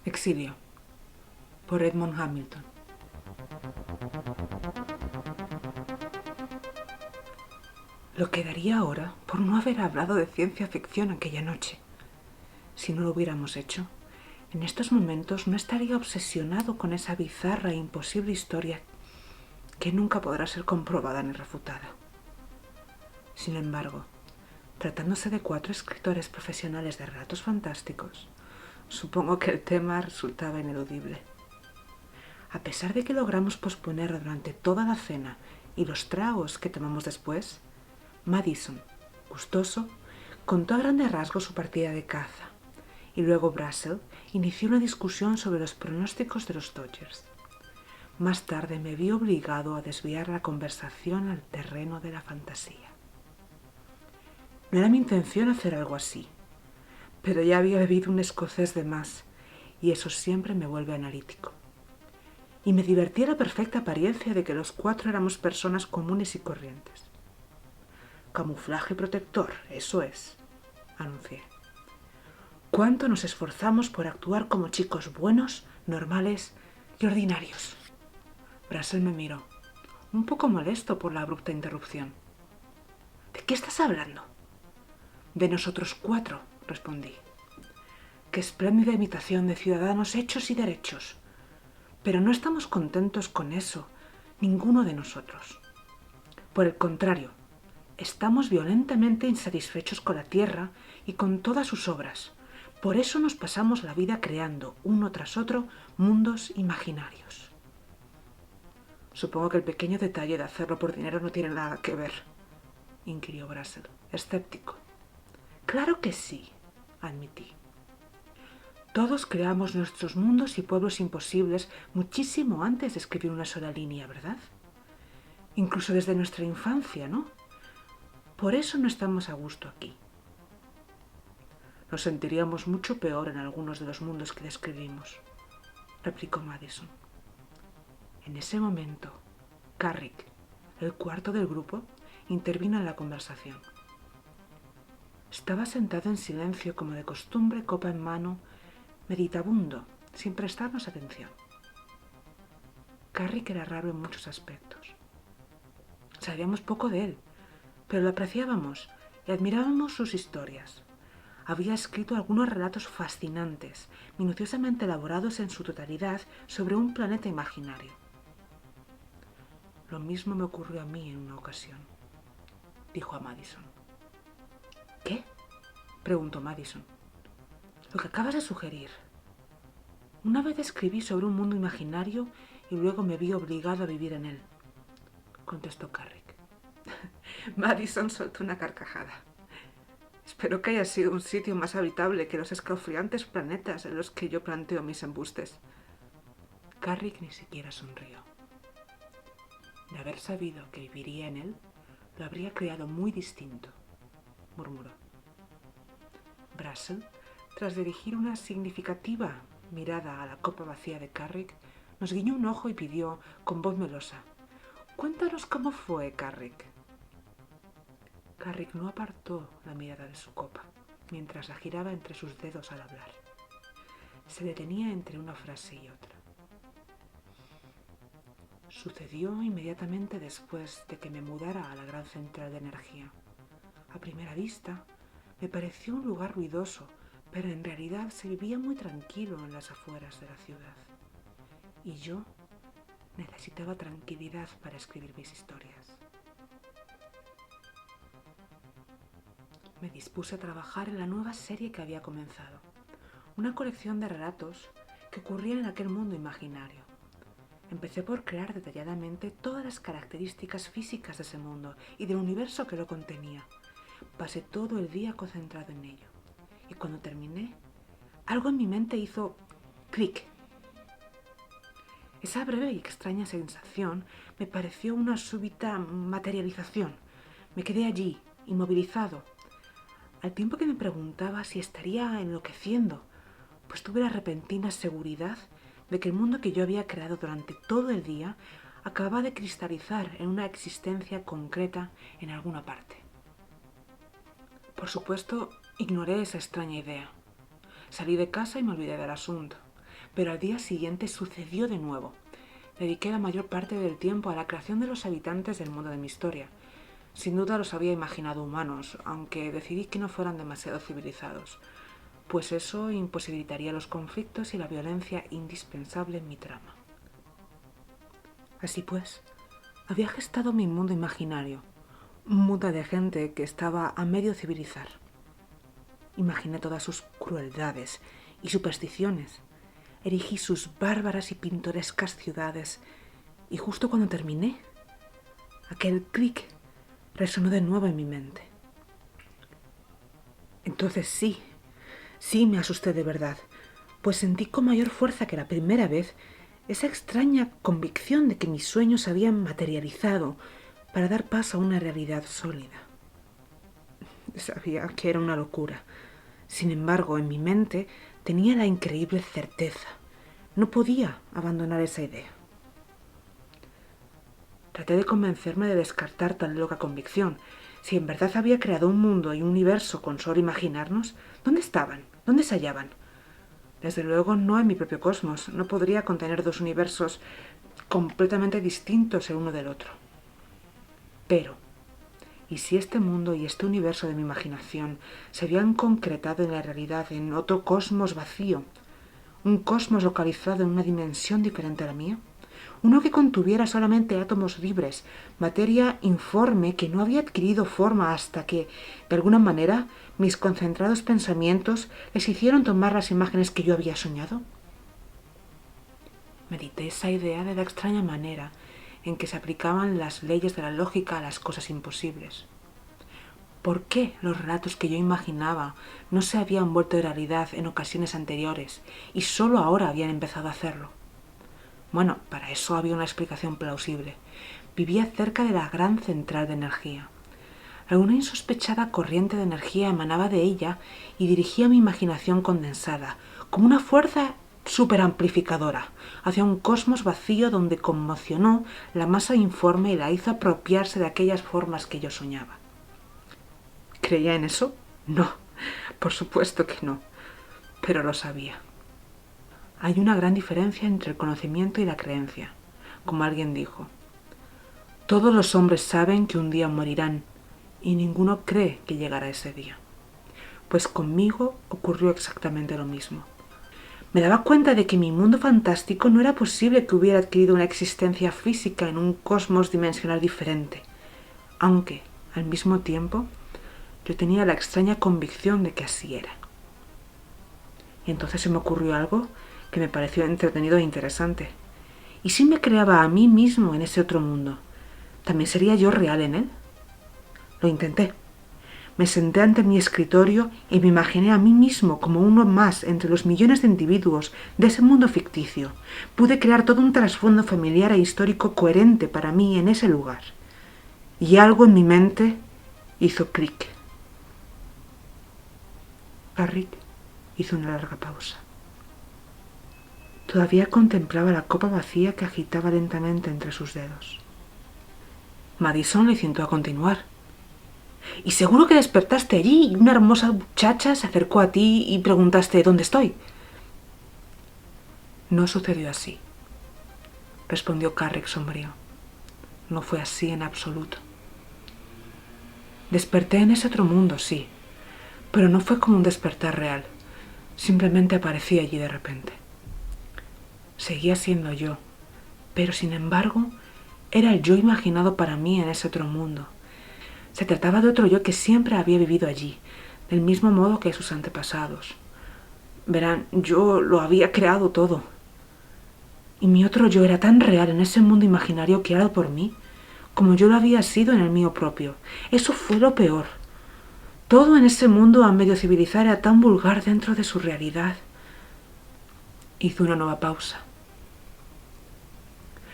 Exilio, por Edmond Hamilton. Lo que daría ahora por no haber hablado de ciencia ficción aquella noche. Si no lo hubiéramos hecho, en estos momentos no estaría obsesionado con esa bizarra e imposible historia que nunca podrá ser comprobada ni refutada. Sin embargo, tratándose de 4 escritores profesionales de relatos fantásticos, supongo que el tema resultaba ineludible. A pesar de que logramos posponerlo durante toda la cena y los tragos que tomamos después, Madison, gustoso, contó a grandes rasgos su partida de caza, y luego Brassel inició una discusión sobre los pronósticos de los Dodgers. Más tarde me vi obligado a desviar la conversación al terreno de la fantasía. No era mi intención hacer algo así, pero ya había bebido un escocés de más, y eso siempre me vuelve analítico. Y me divertía la perfecta apariencia de que los 4 éramos personas comunes y corrientes. Camuflaje protector, eso es, anuncié. ¿Cuánto nos esforzamos por actuar como chicos buenos, normales y ordinarios? Brassel me miró, un poco molesto por la abrupta interrupción. ¿De qué estás hablando? De nosotros 4, respondí. Qué espléndida imitación de ciudadanos hechos y derechos. Pero no estamos contentos con eso, ninguno de nosotros. Por el contrario, estamos violentamente insatisfechos con la Tierra y con todas sus obras. Por eso nos pasamos la vida creando, uno tras otro, mundos imaginarios. Supongo que el pequeño detalle de hacerlo por dinero no tiene nada que ver, inquirió Brassel, escéptico. Claro que sí, admití. Todos creamos nuestros mundos y pueblos imposibles muchísimo antes de escribir una sola línea, ¿verdad? Incluso desde nuestra infancia, ¿no? Por eso no estamos a gusto aquí. Nos sentiríamos mucho peor en algunos de los mundos que describimos, replicó Madison. En ese momento, Carrick, el cuarto del grupo, intervino en la conversación. Estaba sentado en silencio como de costumbre, copa en mano, meditabundo, sin prestarnos atención. Carrick era raro en muchos aspectos. Sabíamos poco de él, pero lo apreciábamos y admirábamos sus historias. Había escrito algunos relatos fascinantes, minuciosamente elaborados en su totalidad sobre un planeta imaginario. Lo mismo me ocurrió a mí en una ocasión, dijo a Madison. ¿Qué? Preguntó Madison. Lo que acabas de sugerir. Una vez escribí sobre un mundo imaginario y luego me vi obligado a vivir en él, contestó Carrick. Madison soltó una carcajada. Espero que haya sido un sitio más habitable que los escalofriantes planetas en los que yo planteo mis embustes. Carrick ni siquiera sonrió. De haber sabido que viviría en él, lo habría creado muy distinto, murmuró. Brassel, tras dirigir una significativa mirada a la copa vacía de Carrick, nos guiñó un ojo y pidió, con voz melosa, «Cuéntanos cómo fue, Carrick». Carrick no apartó la mirada de su copa, mientras la giraba entre sus dedos al hablar. Se detenía entre una frase y otra. Sucedió inmediatamente después de que me mudara a la gran central de energía. A primera vista, me pareció un lugar ruidoso, pero en realidad se vivía muy tranquilo en las afueras de la ciudad. Y yo necesitaba tranquilidad para escribir mis historias. Me dispuse a trabajar en la nueva serie que había comenzado, una colección de relatos que ocurrían en aquel mundo imaginario. Empecé por crear detalladamente todas las características físicas de ese mundo y del universo que lo contenía. Pasé todo el día concentrado en ello. Y cuando terminé, algo en mi mente hizo clic. Esa breve y extraña sensación me pareció una súbita materialización. Me quedé allí, inmovilizado, al tiempo que me preguntaba si estaría enloqueciendo, pues tuve la repentina seguridad de que el mundo que yo había creado durante todo el día acababa de cristalizar en una existencia concreta en alguna parte. Por supuesto, ignoré esa extraña idea. Salí de casa y me olvidé del asunto. Pero al día siguiente sucedió de nuevo. Dediqué la mayor parte del tiempo a la creación de los habitantes del mundo de mi historia. Sin duda los había imaginado humanos, aunque decidí que no fueran demasiado civilizados, pues eso imposibilitaría los conflictos y la violencia indispensable en mi trama. Así pues, había gestado mi mundo imaginario, un mundo de gente que estaba a medio civilizar. Imaginé todas sus crueldades y supersticiones, erigí sus bárbaras y pintorescas ciudades, y justo cuando terminé, aquel clic resonó de nuevo en mi mente. Entonces sí me asusté de verdad, pues sentí con mayor fuerza que la primera vez esa extraña convicción de que mis sueños se habían materializado para dar paso a una realidad sólida. Sabía que era una locura. Sin embargo, en mi mente tenía la increíble certeza. No podía abandonar esa idea. Traté de convencerme de descartar tan loca convicción. Si en verdad había creado un mundo y un universo con solo imaginarnos, ¿dónde estaban? ¿Dónde se hallaban? Desde luego no en mi propio cosmos. No podría contener dos universos completamente distintos el uno del otro. Pero, ¿y si este mundo y este universo de mi imaginación se habían concretado en la realidad en otro cosmos vacío? Un cosmos localizado en una dimensión diferente a la mía. Uno que contuviera solamente átomos libres, materia informe que no había adquirido forma hasta que, de alguna manera, mis concentrados pensamientos les hicieron tomar las imágenes que yo había soñado. Medité esa idea de la extraña manera en que se aplicaban las leyes de la lógica a las cosas imposibles. ¿Por qué los relatos que yo imaginaba no se habían vuelto realidad en ocasiones anteriores y solo ahora habían empezado a hacerlo? Bueno, para eso había una explicación plausible. Vivía cerca de la gran central de energía. Alguna insospechada corriente de energía emanaba de ella y dirigía mi imaginación condensada, como una fuerza superamplificadora, hacia un cosmos vacío donde conmocionó la masa informe y la hizo apropiarse de aquellas formas que yo soñaba. ¿Creía en eso? No, por supuesto que no, pero lo sabía. Hay una gran diferencia entre el conocimiento y la creencia. Como alguien dijo, todos los hombres saben que un día morirán y ninguno cree que llegará ese día. Pues conmigo ocurrió exactamente lo mismo. Me daba cuenta de que mi mundo fantástico no era posible que hubiera adquirido una existencia física en un cosmos dimensional diferente, aunque, al mismo tiempo, yo tenía la extraña convicción de que así era. Y entonces se me ocurrió algo que me pareció entretenido e interesante. ¿Y si me creaba a mí mismo en ese otro mundo? ¿También sería yo real en él? Lo intenté. Me senté ante mi escritorio y me imaginé a mí mismo como uno más entre los millones de individuos de ese mundo ficticio. Pude crear todo un trasfondo familiar e histórico coherente para mí en ese lugar. Y algo en mi mente hizo clic. Garrick hizo una larga pausa. Todavía contemplaba la copa vacía que agitaba lentamente entre sus dedos. Madison le incitó a continuar. Y seguro que despertaste allí y una hermosa muchacha se acercó a ti y preguntaste ¿dónde estoy? No sucedió así, respondió Carrick sombrío. No fue así en absoluto. Desperté en ese otro mundo, sí, pero no fue como un despertar real. Simplemente aparecí allí de repente. Seguía siendo yo, pero sin embargo era el yo imaginado para mí en ese otro mundo. Se trataba de otro yo que siempre había vivido allí, del mismo modo que sus antepasados. Verán, yo lo había creado todo. Y mi otro yo era tan real en ese mundo imaginario creado por mí, como yo lo había sido en el mío propio. Eso fue lo peor. Todo en ese mundo a medio civilizar era tan vulgar dentro de su realidad. Hizo una nueva pausa.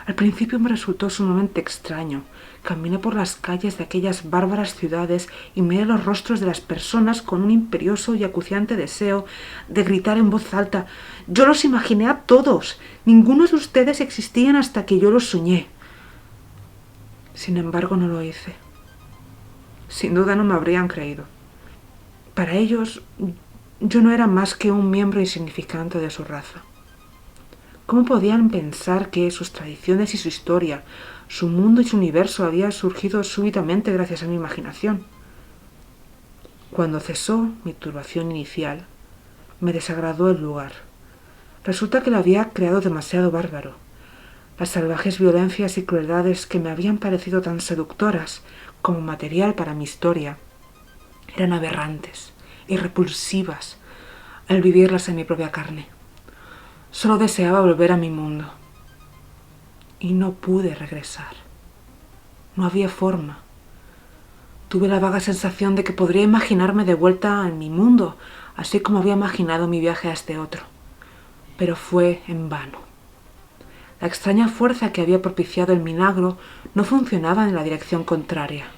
Al principio me resultó sumamente extraño. Caminé por las calles de aquellas bárbaras ciudades y miré los rostros de las personas con un imperioso y acuciante deseo de gritar en voz alta. Yo los imaginé a todos. Ninguno de ustedes existían hasta que yo los soñé. Sin embargo, no lo hice. Sin duda no me habrían creído. Para ellos, yo no era más que un miembro insignificante de su raza. ¿Cómo podían pensar que sus tradiciones y su historia, su mundo y su universo había surgido súbitamente gracias a mi imaginación? Cuando cesó mi turbación inicial, me desagradó el lugar. Resulta que lo había creado demasiado bárbaro. Las salvajes violencias y crueldades que me habían parecido tan seductoras como material para mi historia eran aberrantes y repulsivas al vivirlas en mi propia carne. Solo deseaba volver a mi mundo. Y no pude regresar. No había forma. Tuve la vaga sensación de que podría imaginarme de vuelta en mi mundo, así como había imaginado mi viaje a este otro. Pero fue en vano. La extraña fuerza que había propiciado el milagro no funcionaba en la dirección contraria.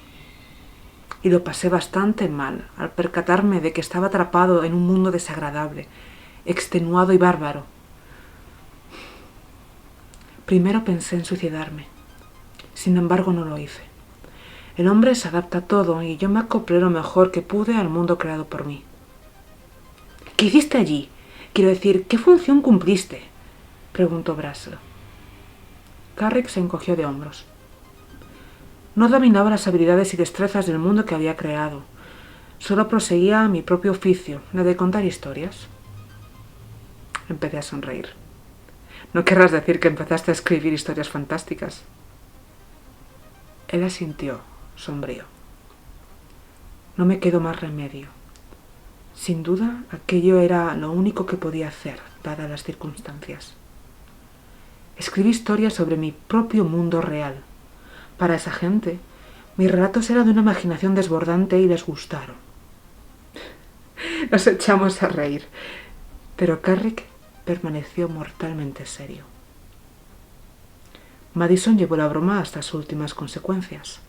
Y lo pasé bastante mal al percatarme de que estaba atrapado en un mundo desagradable, extenuado y bárbaro. Primero pensé en suicidarme. Sin embargo, no lo hice. El hombre se adapta a todo y yo me acoplé lo mejor que pude al mundo creado por mí. ¿Qué hiciste allí? Quiero decir, ¿qué función cumpliste?, preguntó Brassel. Carrick se encogió de hombros. No dominaba las habilidades y destrezas del mundo que había creado. Solo proseguía mi propio oficio, el de contar historias. Empecé a sonreír. No querrás decir que empezaste a escribir historias fantásticas. Él asintió, sombrío. No me quedó más remedio. Sin duda, aquello era lo único que podía hacer, dadas las circunstancias. Escribí historias sobre mi propio mundo real. Para esa gente, mis relatos eran de una imaginación desbordante y les gustaron. Nos echamos a reír, pero Carrick permaneció mortalmente serio. Madison llevó la broma hasta sus últimas consecuencias.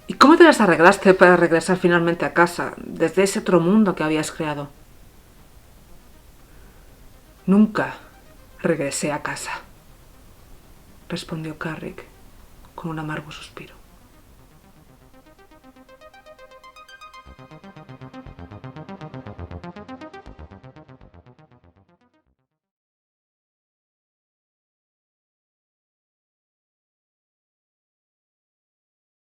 ¿Y cómo te las arreglaste para regresar finalmente a casa, desde ese otro mundo que habías creado? Nunca regresé a casa, respondió Carrick con un amargo suspiro.